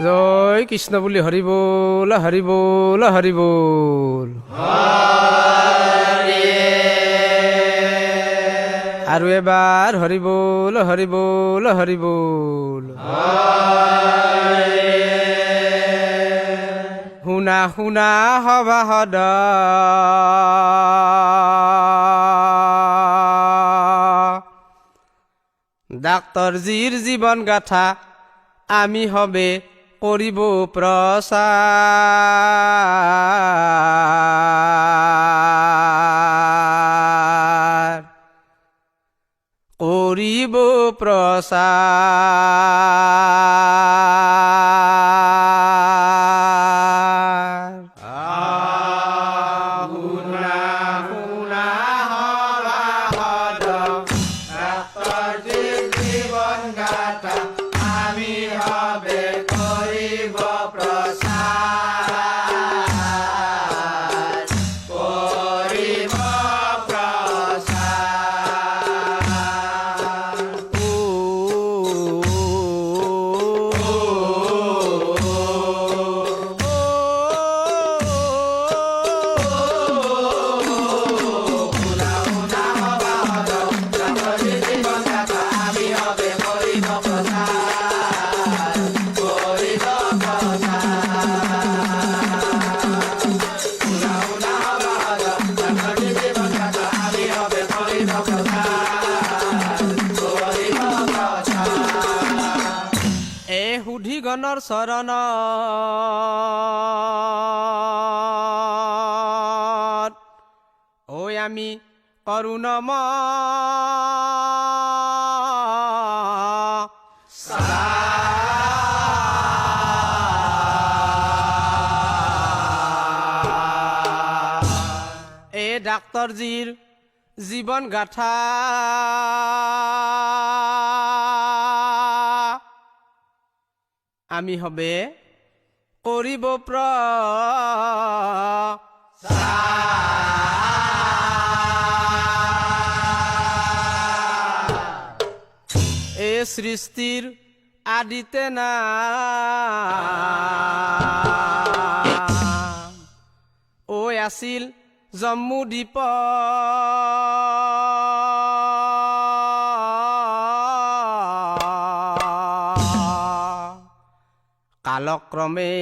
জয় কৃষ্ণ বুলি হৰি বল হৰি বল হৰি বল। আৰু এবাৰ হৰি বল হৰি বল হৰি বল। শুনা শুনা সভাসদ ডাক্তৰজীৰ জীৱন গাথা আমি হবে কৰিব প্ৰচাৰ কৰিব প্ৰচাৰ। শুনা শুনা সভাসদ ডাক্তৰজীৰ জীৱন গাথা আমি হবে কৰিব প্ৰচাৰ কৰিব সুধিগণৰ চৰণত ঐ আমি কৰো নমস্কাৰ। এই ডাক্তৰজীৰ জীৱন গাথা আমি হবে কৰিব প্ৰচাৰ। এই সৃষ্টিৰ আদিতে নাম ঐ আছিল জম্মু দ্বীপ কালক্ৰমে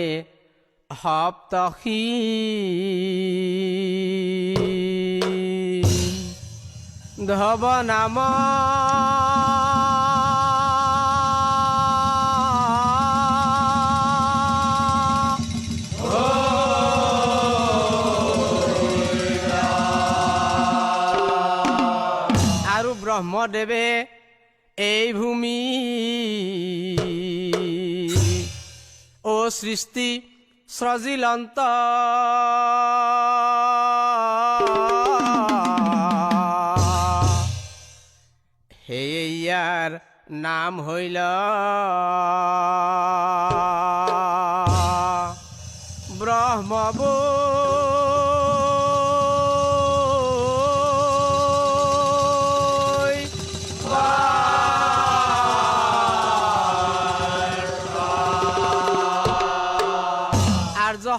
সপ্তৰ্ষি ধব নাম আৰু ব্ৰহ্মদেৱে এই ভূমি ও সৃষ্টি সৃজিলন্ত হেয়াৰ নাম হইল ব্ৰহ্মব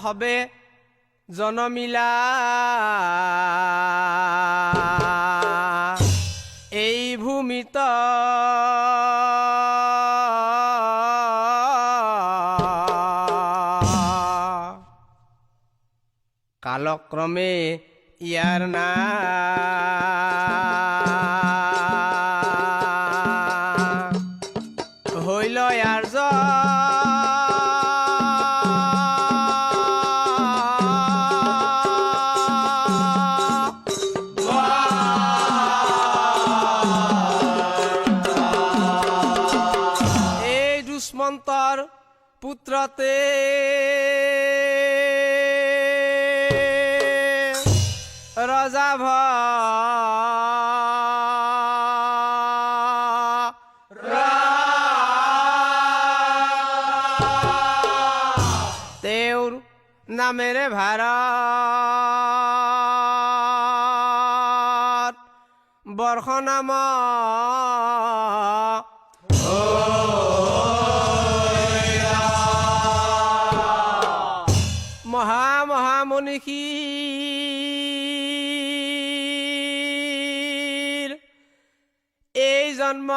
হবে জনমিলা এই ভূমিত কালক্ৰমে ইয়াৰ নাম হইল আৰ্য দুষ্মন্তৰ পুত্ৰতে ৰজা তেওঁৰ নামেৰে ভাৰত বৰ্ষ নাম মহামনীষীৰ এই জন্ম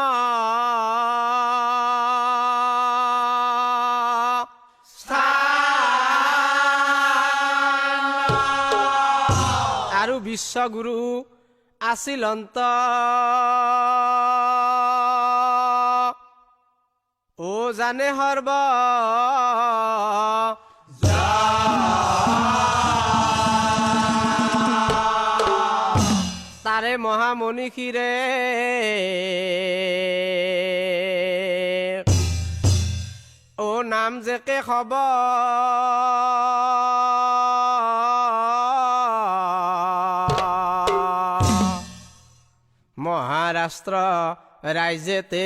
আৰু বিশ্বগুৰু আছিল অন্ত ও জানে সৰ্ব তাৰে মহামনীষীৰে ও নাম যেকে খব মহাৰাষ্ট্ৰ ৰাইজেতে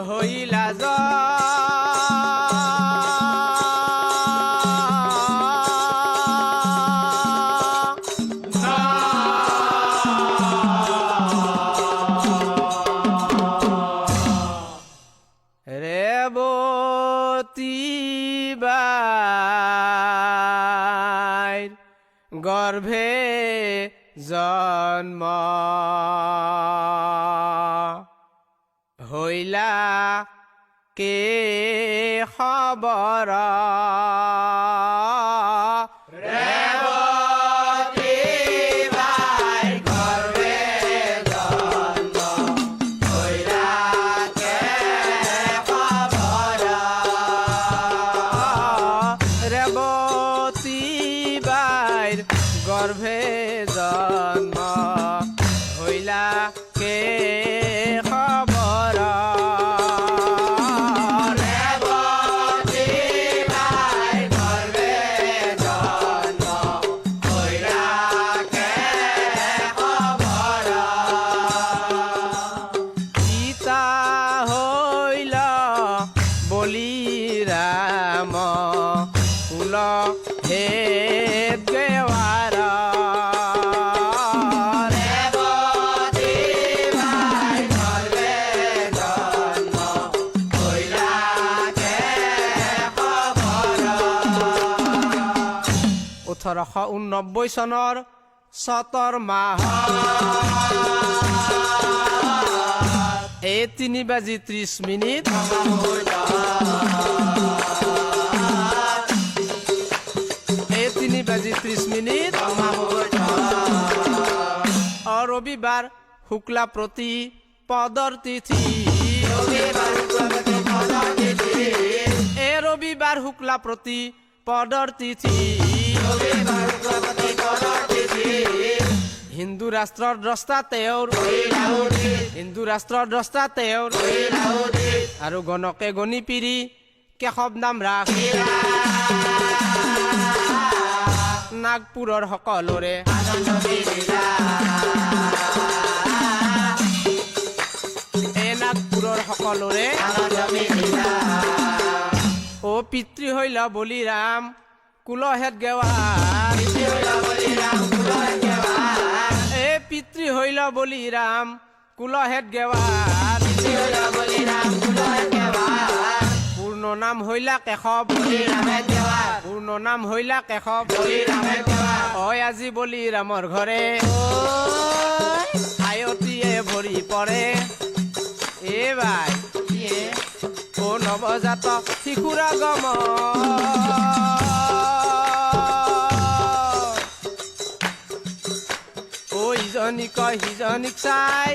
হইলা রেবতী বাইর গর্ভে জন্ম হইলা কে খবর রেবতী বাইর গর্ভে জন্ম হইলা কে খবর রেবতী বাইর গর্ভে জন্ম হইলা কে খবর রেবতী বাইর গর্ভে জন্ম হইলা কে খবর পিতা হইল বলিরাম কুল হে গেৱাৰ ৰেবতী বাইৰ গৰ্ভে জন্ম হইলা কে খবৰ 1889 চনৰ 7 মাহ এই 3:30 3:30 ৰবিবাৰ শুক্লা প্ৰতি পদৰ তিথি ৰবিবাৰ শুক্লা প্ৰতি পদৰ তিথি হিন্দু ৰাষ্ট্ৰৰ দ্ৰষ্টা তেওঁৰ হিন্দু ৰাষ্ট্ৰৰ দ্ৰষ্টা তেওঁৰ আৰু গণকে গণি পিৰি কেশৱ নাম ৰাখি নাগপুৰৰ সকলোৰে নাগপুৰৰ সকলোৰে ও পিতৃ হইল বলিৰাম কুলহেত গেৱাৰ পিতৃ হইল বলিৰাম কুলহেত গেৱাৰ পূৰ্ণ নাম হইলা কেশৱ পূৰ্ণ নাম হইলা কেশৱ হয় আজি বলিৰামৰ ঘৰে আয়তীয়ে ভৰি পৰে এ ভাই ও নৱজাত শিশুৰ আগম ও ইজনীক সিজনীক চাই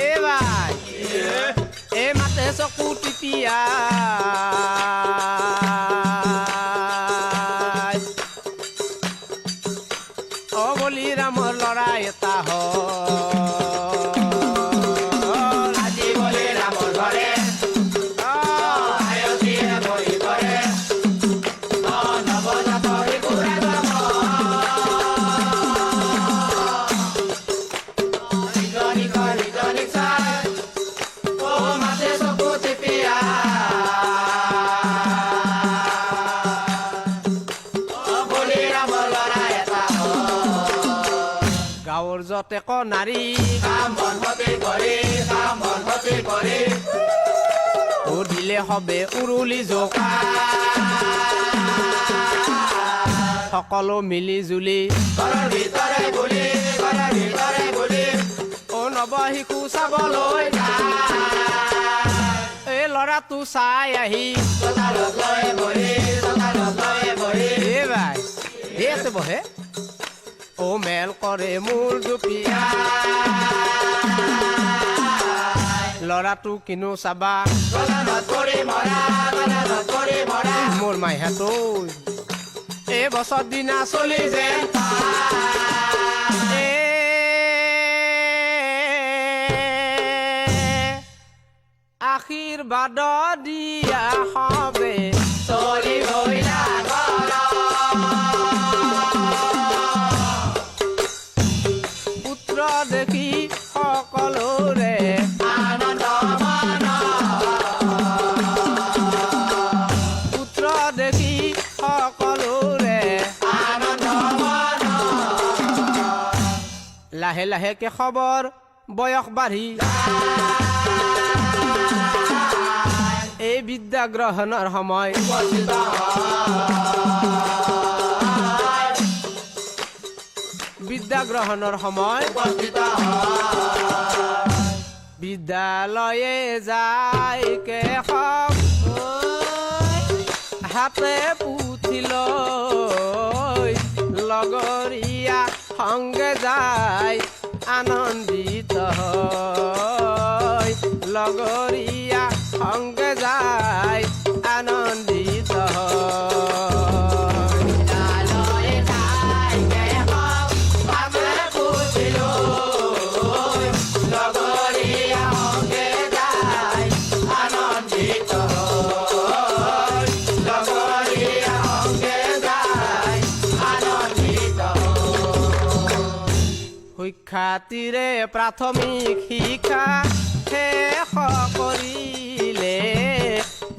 এ ভাই এ মাতে চকু টিপিয়া ও বলিৰামৰ ল'ৰা এটা হ'ল আজি বলিৰামৰ ঘৰে আয়তীয়ে ভৰি পৰে নৱজাত শিশুৰ আগম ইজনীক সিজনীক চাই ও মাতে চকু টিপিয়া গাঁৱৰ যতেক নাৰী কাম বনহতে কৰে ও দিলে হবে উৰুলি জোকা সকলো মিলি জুলি অ নৱশিশু চাবলৈ এই ল'ৰাটো চাই আহি আছে বহে ও মেল কৰে মোৰ জুপিয়া ল'ৰাটো কিনো চাবা মোৰ মাইহাটো এই বছৰ দিনা চলি যে আশীৰ্বাদ দিয়া হবে চলি হৈলা পুত্ৰ দেখি সকলোৰে আনন্দ পুত্ৰ দেখি সকলোৰে আনন্দ লাহে লাহেকে খবৰ বয়স বাঢ়ি এই বিদ্যা গ্ৰহণৰ সময় বিদ্যা গ্ৰহণৰ সময় বিদ্যালয়ে যায় কেশৱ হাতে পুথি লৈ লগৰীয়া সংগে যায় আনন্দিত হয় লগৰীয়া সংগে যায় আনন্দিত শিক্ষাৰ্থীৰে প্ৰাথমিক শিক্ষা শেষ কৰিলে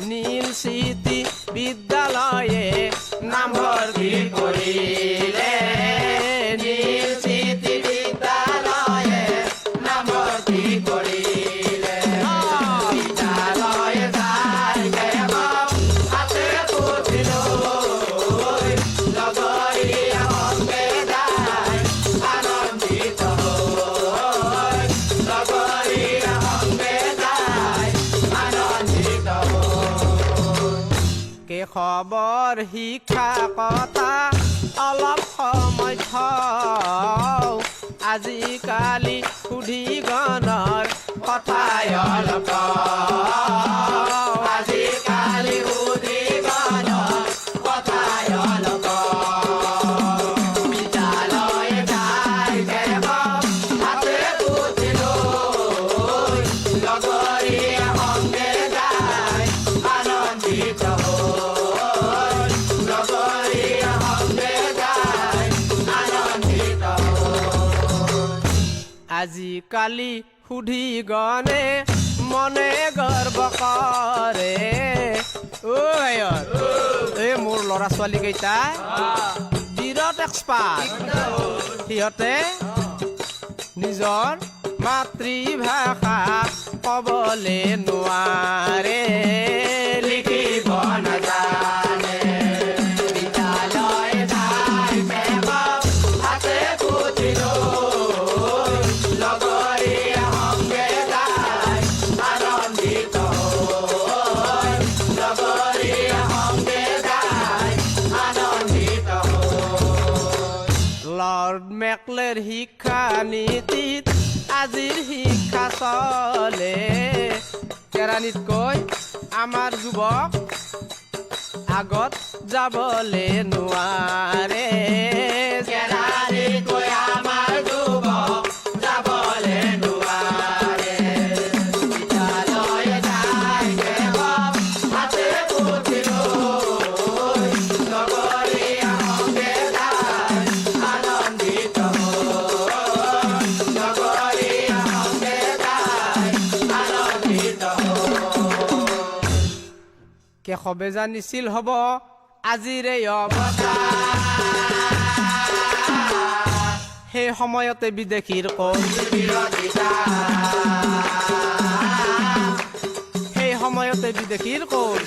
নীল চিটি বিদ্যালয়ে নামভৰ্তি কৰিলে নীল চিটি বিদ্যালয়ে নামভৰ্তি কৰিলে বিদ্যালয়ে যায় হাতে পুথি লৈ লগৰীয়া সংগে যায় আনন্দিত লগৰীয়া সংগে যায় আনন্দিত কেশৱৰ শিক্ষা কথা অলপ সময় থওঁ আজিকালি সুধি গণৰ কথাই অলপ আজিকালি সুধি গণৰ কথাই অলপ বিদ্যালয়ে যায় হাতে পুথি লৈ লগৰীয়া সংগে যায় আনন্দিত লগৰীয়া সংগে যায় আনন্দিত আজিকালি সুধি গণে মনে গৰ্ব কৰে এই মোৰ ল'ৰা ছোৱালী কেইটাই বিৰাট এক্সপাৰ্ট সিহঁতে নিজৰ মাতৃভাষা ক'বলৈ নোৱাৰে লিখিব নাজানে বিদ্যালয় যায় হাতে পুথি লৈ লগৰীয়া সংগে যায় আনন্দিত লগৰীয়া সংগে যায় আনন্দিত লৰ্ড মেকলেৰ শিক্ষা নীতিত আজিৰ শিক্ষা চলে কেৰাণীতকৈ আমাৰ যুৱক আগত যাবলে নোৱাৰে কেৰাণীতকৈ আমাৰ যুৱক যাবলে নোৱাৰে বিদ্যালয়ে যায় হাতে পুথি লৈ লগৰীয়া সংগে যায় আনন্দিত লগৰীয়া সংগে যায় আনন্দিত কেশৱে জানিছিল হ'ব আজিৰে অৱস্থা সেই সময়তে বিদেশীৰ বিৰোধিতা সেই সময়তে বিদেশীৰ কোৰ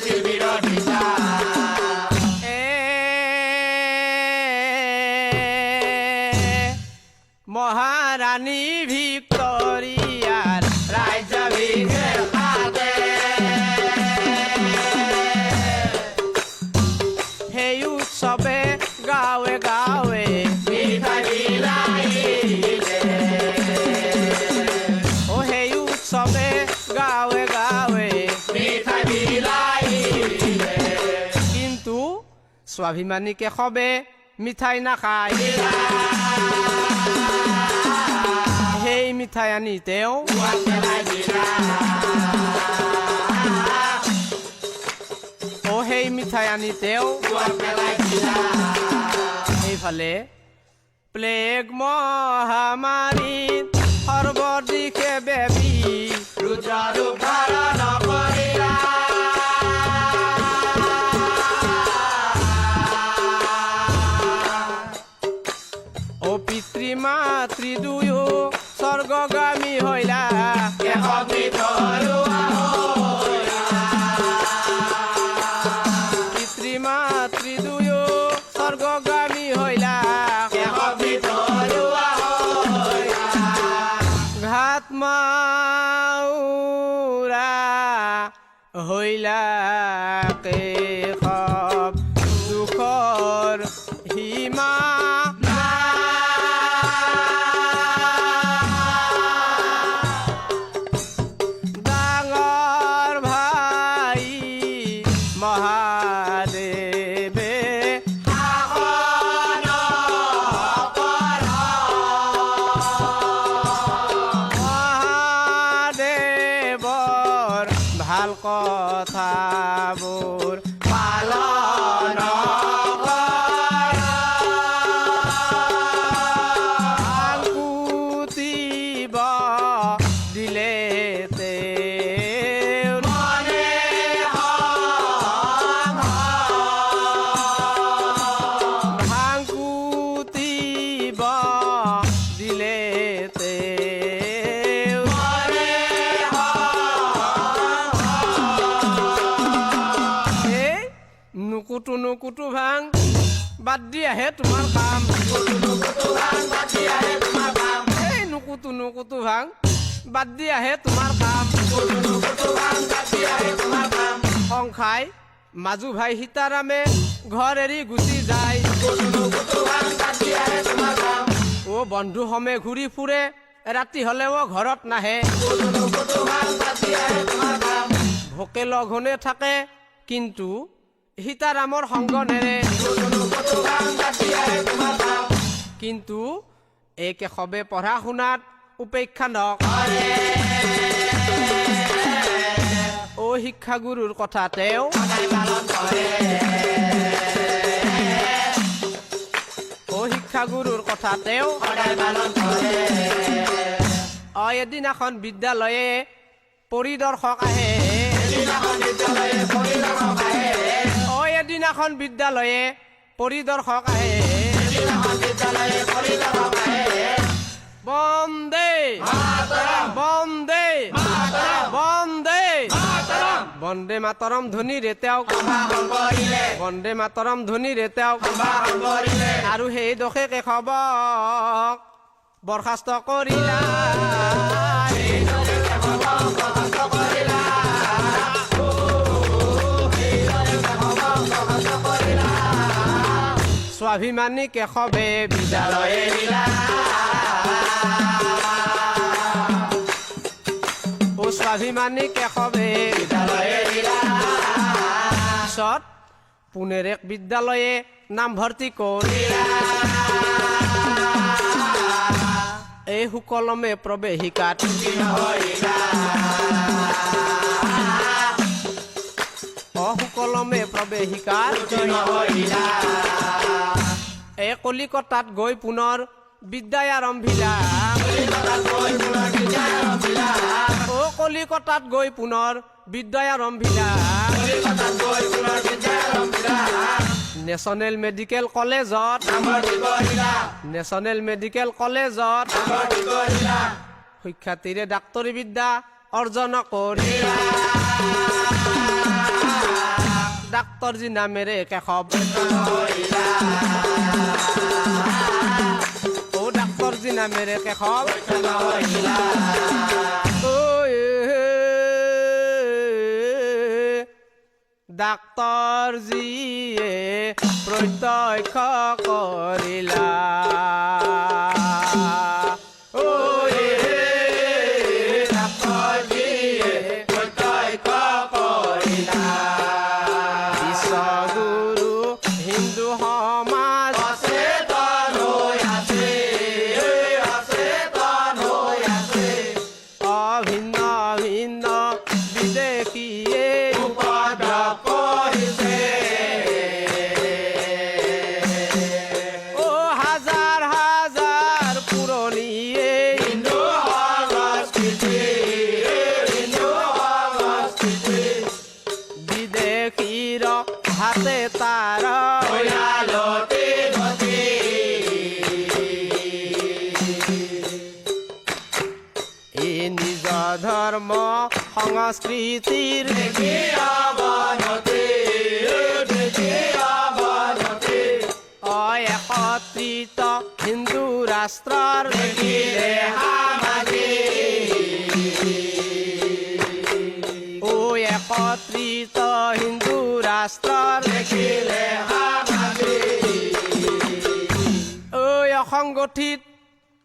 মহাৰাণী ভিক্টোৰিয়াৰ ৰাজ্যাভিষেক সেই উৎসৱে গাঁৱে গাঁৱে সেই উৎসৱে গাঁৱে গাঁৱে কিন্তু স্বাভিমানীকে সবে মিঠাই নাখায় সেই মিঠাই আনি তেওঁ সেই মিঠাই আনি তেওঁ এইফালে প্লেগ মহামাৰীত সৰ্বদিশে বেবী ৰুদ্ৰৰূপ ধাৰণ কৰিলা অ পিতৃ মাতৃ দুয়ো স্বৰ্গগামী হইলা পিতৃ মাতৃ দুয়ো স্বৰ্গগামী হইলা ঘাত মাউৰা হইলা কেশৱ দুখৰ সীমা ভাল কথাবোৰ পালন আংকুতিব দিলে ভাংকুতিব দিলে নুকুটু নুকুটু ভাং বাদ দিয়াহে তোমাৰ কাম এই নুকুটু নুকুটু ভাং বাদ দিয়াহে তোমাৰ কাম সংখাই মাজু ভাই সীতাৰামে ঘৰ এৰি গুচি যায় ও বন্ধু সমে ঘূৰি ফুৰে ৰাতি হলেও ঘৰত নাহে ভোকে লঘনে থাকে কিন্তু সীতাৰামৰ সংগ নেৰে কিন্তু এই কেশৱে পঢ়া শুনাত উপেক্ষা নকৰে ও শিক্ষাগুৰুৰ কথা তেওঁ ও শিক্ষাগুৰুৰ কথা তেওঁ এদিনাখন বিদ্যালয়ে পৰিদৰ্শক আহে এদিনাখন বিদ্যালয়ে পৰিদৰ্শক আহে বন্দে বন্দে বন্দে বন্দে মাতৰম ধ্বনিৰে তেওঁক বন্দে মাতৰম ধ্বনিৰে তেওঁক আৰু সেই দোষে কেশৱক বৰখাস্ত কৰিলা স্বাভিমানী কেশৱে বিদ্যালয়ে এৰিলা ও স্বাভিমানী কেশৱে বিদ্যালয়ে এৰিলা পিছত পুনেৰ এক বিদ্যালয়ে নামভৰ্তি কৰিলা এই সুকলমে প্ৰৱেশিকাত অসুকলমে প্ৰৱেশিকাত এই কলিকতাত গৈ পুনৰ বিদ্যাই আৰম্ভিলা ও কলিকতাত গৈ পুনৰ বিদ্যাই আৰম্ভিলা নেশ্যনেল মেডিকেল কলেজত নেশ্যনেল মেডিকেল কলেজত সুখ্যাতিৰে ডাক্তৰী বিদ্যা অৰ্জন কৰিলা ডাক্তৰজী নামেৰে কেশৱ ও ডাক্তৰজী নামেৰে কেশৱ ডাক্তৰজীয়ে প্ৰত্যক্ষ কৰিলা বিশ্বগুৰু হিন্দু সমাজ অভিন্ন ভিন্ন বিদেশীয়ে হাজাৰ হাজাৰ পুৰণিয়ে বিদেশীৰ হাতে তাৰ এই নিজ ধৰ্ম সংস্কৃতিৰ একত্ৰিত হিন্দু ৰাষ্ট্ৰৰ একত্ৰিত হিন্দু ৰাষ্ট্ৰৰ অসংগঠিত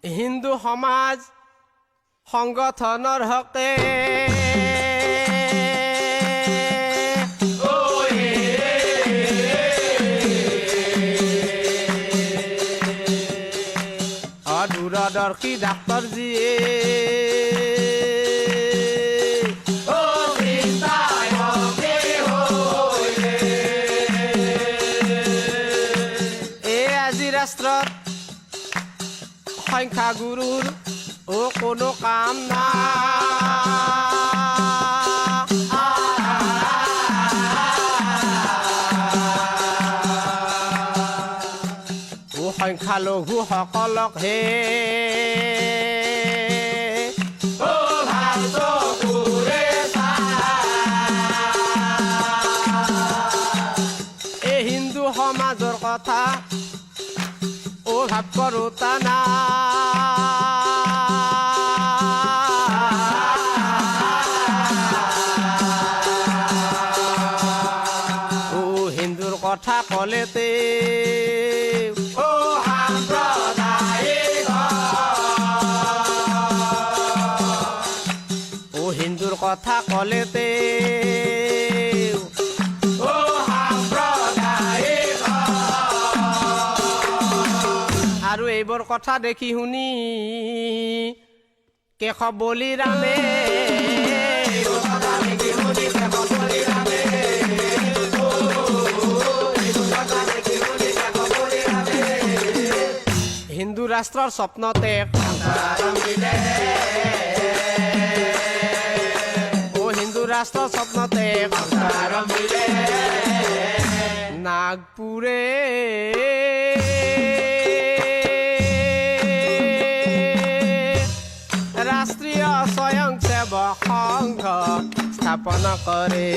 হিন্দু সমাজ সংগঠনৰ হকে দূৰদৰ্শী ডাক্তৰজীয়ে আজি ৰাষ্ট্ৰত সংখ্যাগুৰুৰ কোনো কাম সংখ্যালঘু সকলক হে এই হিন্দু সমাজৰ কথা ভাৱ কৰোঁতা না হিন্দুৰ কথা ক'লেতে হিন্দুৰ কথা ক'লেতে আৰু এইবোৰ কথা দেখি শুনি কেশৱ বলিৰামে হিন্দু ৰাষ্ট্ৰৰ স্বপ্নতে হিন্দু ৰাষ্ট্ৰৰ স্বপ্নতে নাগপুৰে ৰাষ্ট্ৰীয় স্বয়ংসেৱক সংঘ স্থাপন কৰে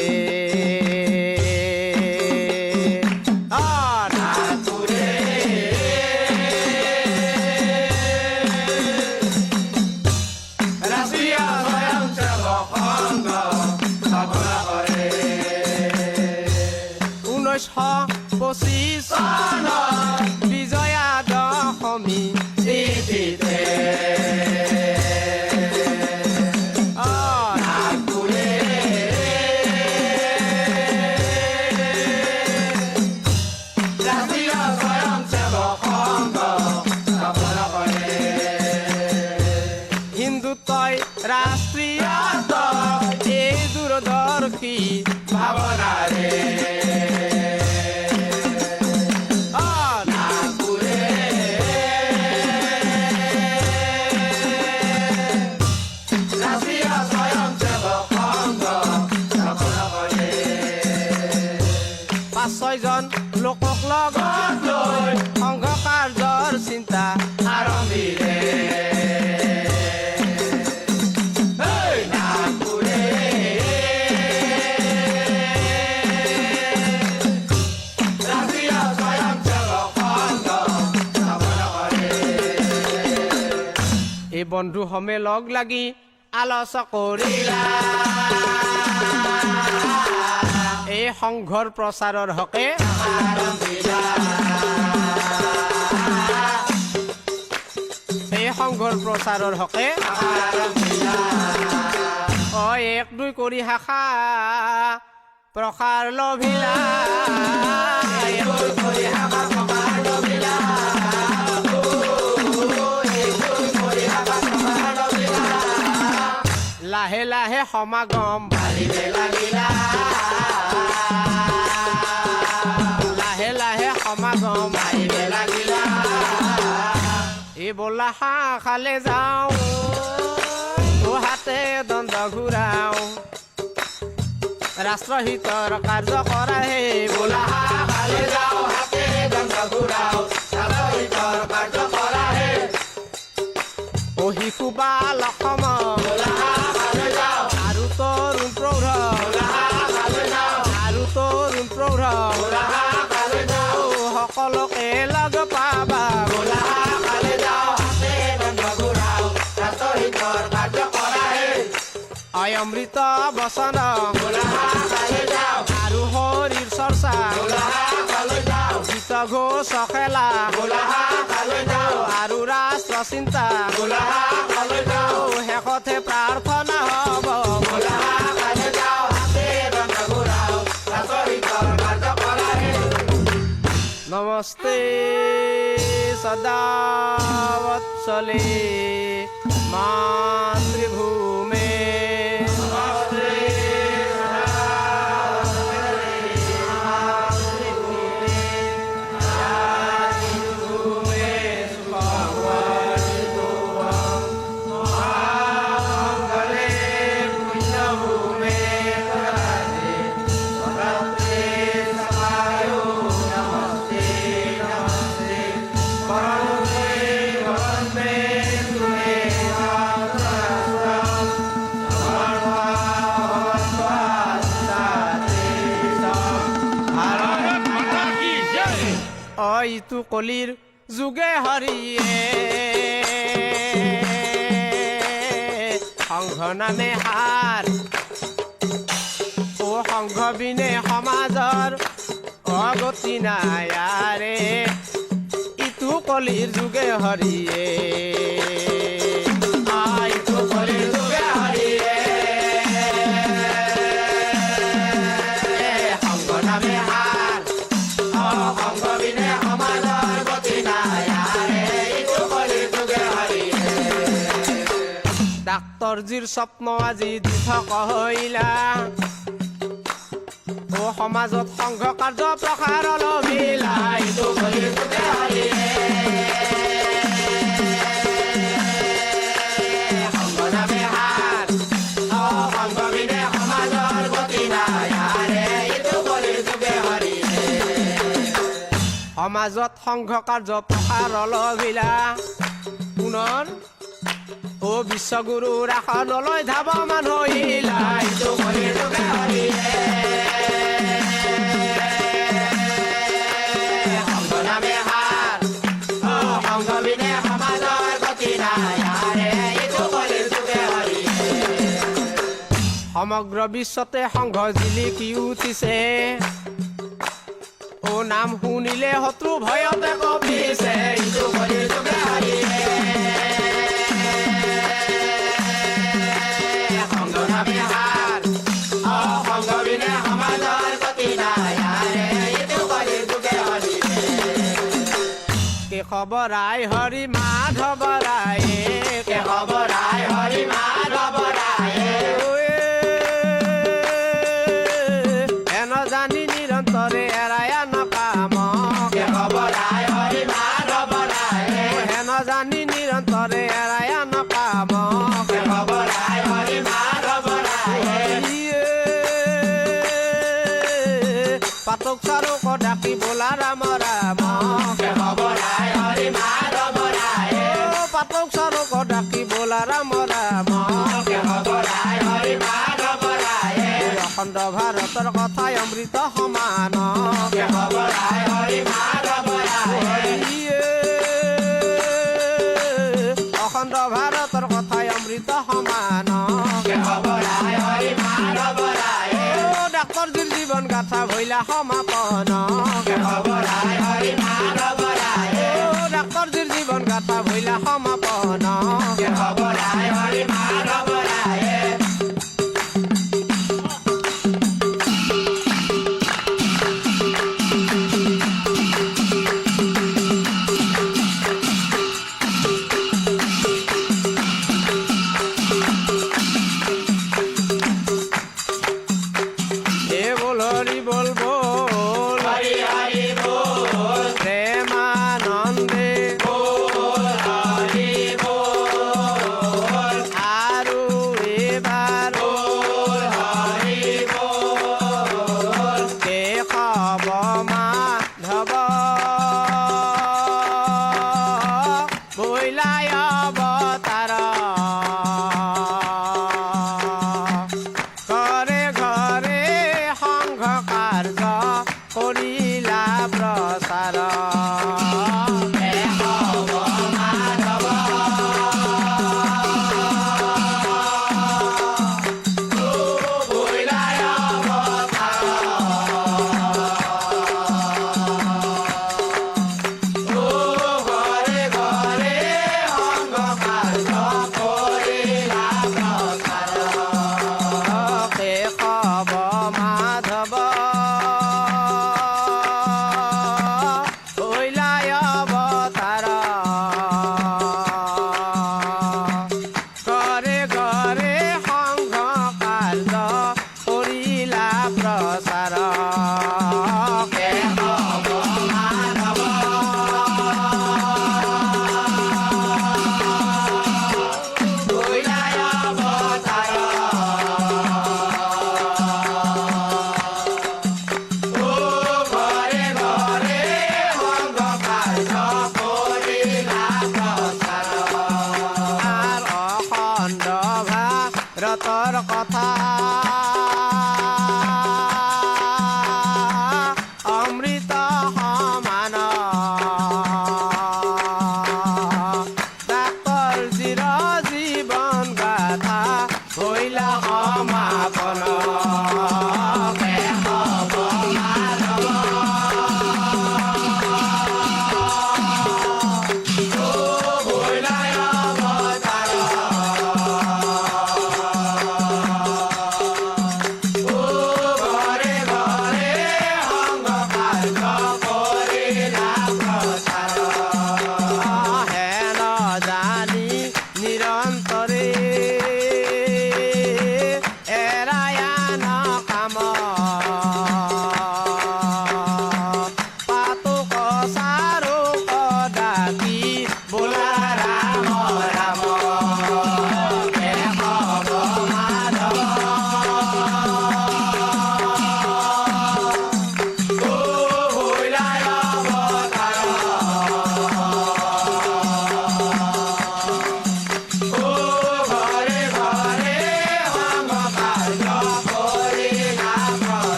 ৰাষ্ট্ৰীয় স্বয়ংসেৱক সংঘ স্থাপন কৰে 1925 চনত বিজয়া দশমী তিথিতে ৰাষ্ট্ৰীয় এই দূৰদৰ্শী ভাৱনাৰে নাগপুৰে ৰাষ্ট্ৰীয় স্বয়ংসেৱক সংঘ স্থাপন কৰে 5-6জন লোকক লগত লৈ সংঘ কাৰ্যৰ চিন্তা আৰম্ভিলে বন্ধু সমে লগ লাগি আলোচ কৰিলা এই সংঘৰ প্ৰচাৰৰ হকে সংঘৰ প্ৰচাৰৰ হকে এক দুই কৰি শাখা প্ৰসাৰ লভিলা লাহে লাহে সমাগম লাহে লাহে সমাগম এই বোলা হাঁহ খালে যাওঁ হাতে দণ্ড ঘূৰাও ৰাষ্ট্ৰহিতৰ কাৰ্য কৰা হে বোলা হাঁহ খালে যাওঁ হাতে দণ্ড ঘূৰাও ৰাষ্ট্ৰহিতৰ কাৰ্য কৰা হে শিশু বাল অসম আৰু তৰুণ প্ৰৌঢ় আৰু তৰুণ প্ৰৌঢ় সকলোকে লগ পাবা অমৃত বচন আৰু হৰিৰ চৰ্চা গীত ঘোষ খেলা আৰু ৰাষ্ট্ৰ চিন্তা শেষতে প্ৰাৰ্থনা হব নমস্তে সদা বৎসলে মাতৃভূমে ইটো কলিৰ যোগে হৰিয়ে সংঘ নামে হাৰ ও সংঘ বিনে সমাজৰ অগতি নায়াৰে ইটো কলিৰ যোগে হৰিয়ে ইটো কলিৰ যোগে হৰিয়ে সংঘ নামে হাৰ সংঘ বিনে ডাক্তৰজীৰ স্বপ্ন আজি দিঠক হইলা ও সমাজত সংঘ কাৰ্য প্ৰসাৰ লভিলা ইটো কলিৰ যোগে হৰিয়ে সংঘ নামে হাৰ সংঘ বিনে সমাজৰ গতি নায়াৰে ইটো কলিৰ যোগে হৰিয়ে সমাজত সংঘ কাৰ্য প্ৰসাৰ লভিলা পুনৰ ও বিশ্বগুৰুৰ আসনলৈ ধাব মানুহিলা ইটো কলিৰ যোগে হৰিয়ে সংঘ নামে হাৰ সংঘ বিনে সমাজৰ গতি নায়াৰে ইটো কলিৰ যোগে হৰিয়ে সমগ্ৰ বিশ্বতে সংঘ জিলিকি উঠিছে ও নাম শুনিলে শত্ৰু ভয়তে কঁপিছে ইটো কলিৰ যোগে হৰিয়ে কেশৱৰাই হৰি মাধৱ ৰায়ে কেশৱৰাই হৰি মাধৱ ৰায়ে এন জানি নিৰন্তৰে এৰাই নকাম কেশৱৰাই হৰি মাধৱ ৰায়ে হেন জানি নিৰন্তৰে এৰাই নকাম কেশৱৰাই হৰি মাধৱ ৰায়ে পাতক চাৰুক ডাকি বোলা ৰাম ৰাম কেশৱৰাই হৰি মাধৱ ৰায়ে পাতক চাৰুক ডাকি বোলা ৰাম ৰাম কেশৱৰাই হৰি মাধৱ ৰায়ে অখণ্ড ভাৰতৰ কথাই অমৃত সমান কেশৱৰাই হৰি মাধৱ ৰায়ে অখণ্ড ভাৰতৰ অমৃত সমান কেহবৰাই হৰি মাধৱৰাই ডাক্তৰজীৰ জীৱন গাথা ভৈলা সমাপন কেহবৰাই হৰি মাধৱৰাই ডাক্তৰজীৰ জীৱন গাথা ভৈলা সমাপন কেহবৰাই হৰি মাধৱৰাই